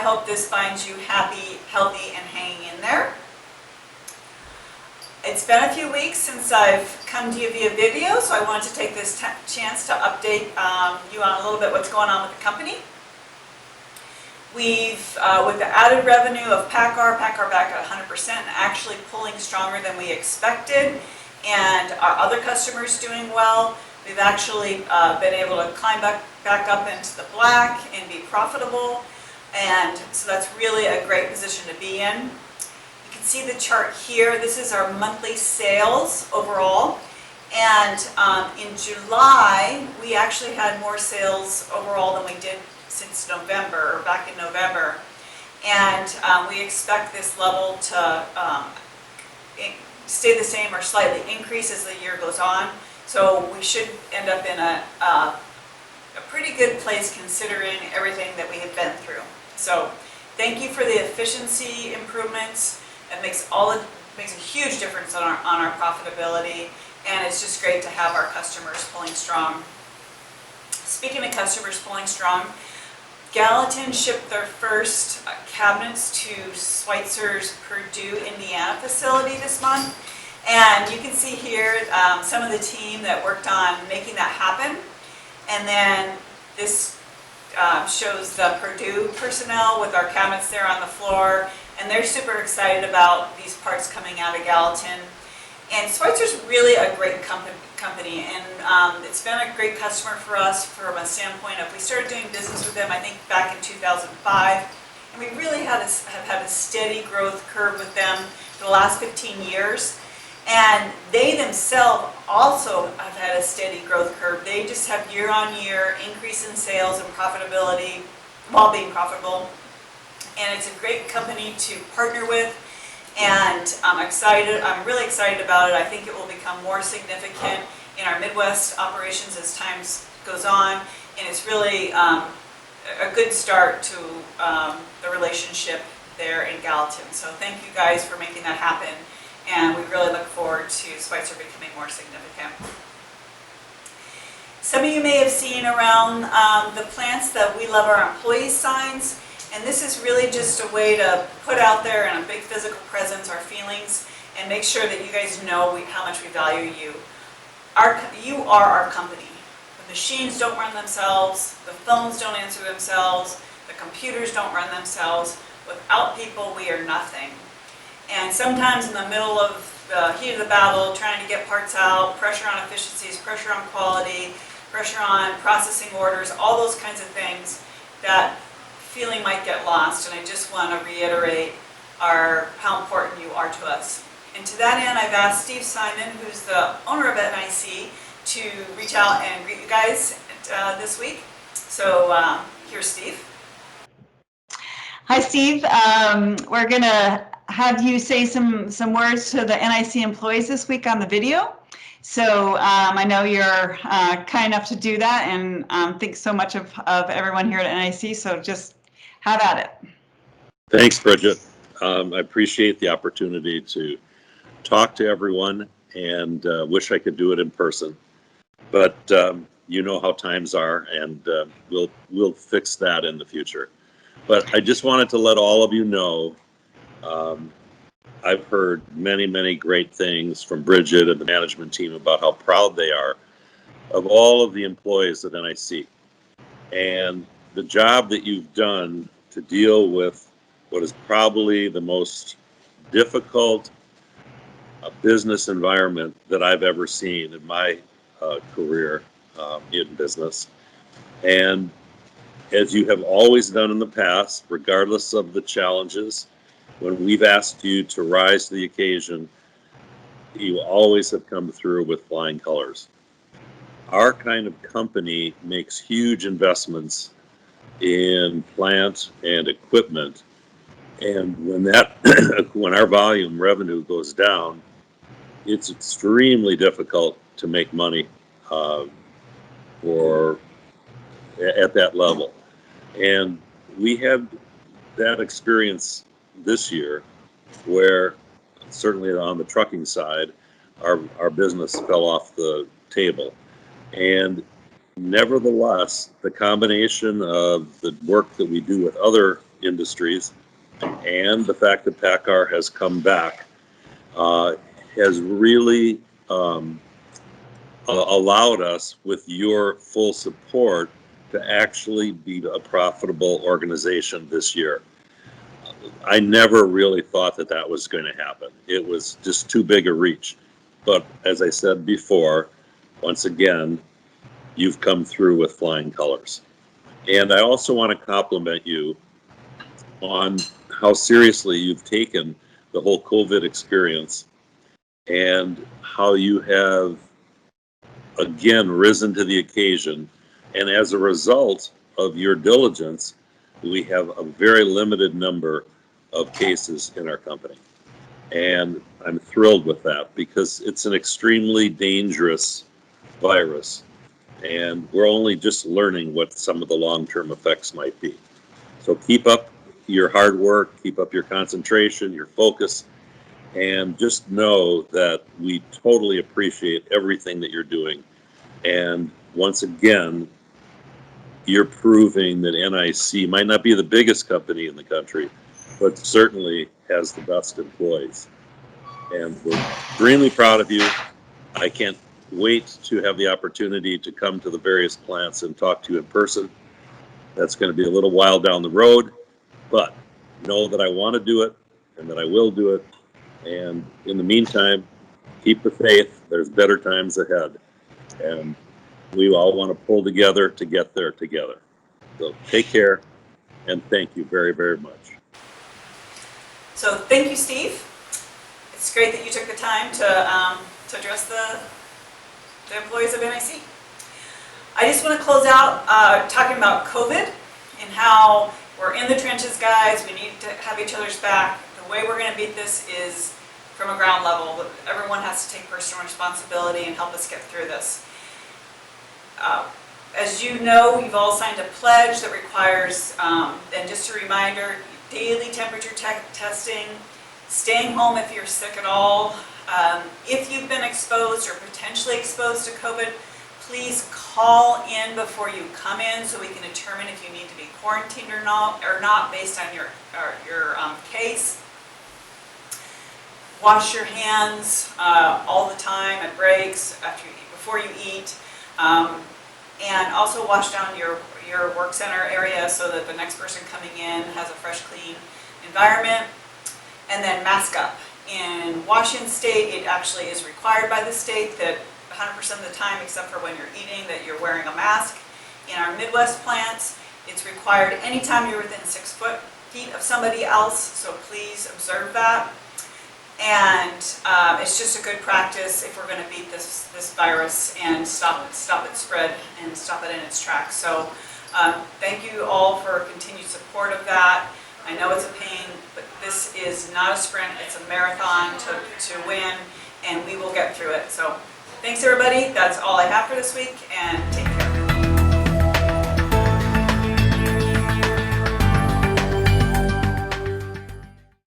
hope this finds you happy, healthy, and hanging in there. It's been a few weeks since I've come to you via video, so I wanted to take this chance to update you on a little bit what's going on with the company. We've, with the added revenue of PACCAR back at 100%, actually pulling stronger than we expected, and our other customers doing well. We've actually been able to climb back up into the black and be profitable, and so that's really a great position to be in. You can see the chart here. This is our monthly sales overall, and in July we actually had more sales overall than we did since November, or back in November, and we expect this level to stay the same or slightly increase as the year goes on. So we should end up in a pretty good place considering everything that we have been through. So thank you for the efficiency improvements. It makes a huge difference on our profitability, and it's just great to have our customers pulling strong. Speaking of customers pulling strong, Gallatin shipped their first cabinets to Schweitzer's Purdue, Indiana facility this month. And you can see here some of the team that worked on making that happen. And then this shows the Purdue personnel with our cabinets there on the floor. And they're super excited about these parts coming out of Gallatin. And Schweitzer's really a great company, and it's been a great customer for us from a standpoint of, we started doing business with them, I think, back in 2005. And we really have had a steady growth curve with them for the last 15 years. And they themselves also have had a steady growth curve. They just have year-on-year increase in sales and profitability while being profitable. And it's a great company to partner with. And I'm really excited about it. I think it will become more significant in our Midwest operations as time goes on. And it's really a good start to the relationship there in Gallatin. So thank you guys for making that happen. And we really look forward to Schweitzer becoming more significant. Some of you may have seen around the plants that "We Love Our Employees" signs, and this is really just a way to put out there in a big physical presence our feelings and make sure that you guys know how much we value you. You are our company. The machines don't run themselves, the phones don't answer themselves, the computers don't run themselves. Without people, we are nothing. And sometimes in the middle of the heat of the battle, trying to get parts out, pressure on efficiencies, pressure on quality, pressure on processing orders, all those kinds of things, that feeling might get lost. And I just want to reiterate how important you are to us. And to that end, I've asked Steve Simon, who's the owner of NIC, to reach out and greet you guys this week. So here's Steve. Hi, Steve. We're going to have you say some words to the NIC employees this week on the video. So I know you're kind enough to do that, and thanks so much of everyone here at NIC. So just have at it. Thanks, Bridget. I appreciate the opportunity to talk to everyone, and wish I could do it in person. But you know how times are, and we'll fix that in the future. But I just wanted to let all of you know, I've heard many great things from Bridget and the management team about how proud they are of all of the employees at NIC. And the job that you've done to deal with what is probably the most difficult business environment that I've ever seen in my career in business. And as you have always done in the past, regardless of the challenges, when we've asked you to rise to the occasion, you always have come through with flying colors. Our kind of company makes huge investments in plant and equipment, and when our volume revenue goes down, it's extremely difficult to make money or at that level. And we had that experience this year where, certainly on the trucking side, our business fell off the table. And nevertheless, the combination of the work that we do with other industries, and the fact that PACCAR has come back has really allowed us, with your full support, to actually be a profitable organization this year. I never really thought that that was going to happen. It was just too big a reach. But as I said before, once again, you've come through with flying colors. And I also want to compliment you on how seriously you've taken the whole COVID experience and how you have, again, risen to the occasion. And as a result of your diligence, we have a very limited number of cases in our company. And I'm thrilled with that because it's an extremely dangerous virus. And we're only just learning what some of the long-term effects might be. So keep up your hard work, keep up your concentration, your focus, and just know that we totally appreciate everything that you're doing. And once again, you're proving that NIC might not be the biggest company in the country, but certainly has the best employees. And we're extremely proud of you. I can't wait to have the opportunity to come to the various plants and talk to you in person. That's going to be a little while down the road, but know that I want to do it and that I will do it. And in the meantime, keep the faith. There's better times ahead. And we all want to pull together to get there together. So take care, and thank you very, very much. So thank you, Steve. It's great that you took the time to address the employees of NIC. I just want to close out talking about COVID and how we're in the trenches, guys. We need to have each other's back. The way we're going to beat this is from a ground level. Everyone has to take personal responsibility and help us get through this. As you know, you've all signed a pledge that requires, and just a reminder, daily temperature testing, staying home if you're sick at all. If you've been exposed or potentially exposed to COVID, please call in before you come in so we can determine if you need to be quarantined or not based on your case. Wash your hands all the time at breaks, before you eat. And also wash down your work center area so that the next person coming in has a fresh, clean environment. And then mask up. In Washington State, it actually is required by the state that 100% of the time, except for when you're eating, that you're wearing a mask. In our Midwest plants, it's required anytime you're within 6 feet of somebody else, so please observe that. And it's just a good practice if we're going to beat this virus and stop its spread and stop it in its tracks. So thank you all for continued support of that. I know it's a pain, but this is not a sprint, it's a marathon to win, and we will get through it. So thanks everybody, that's all I have for this week, and take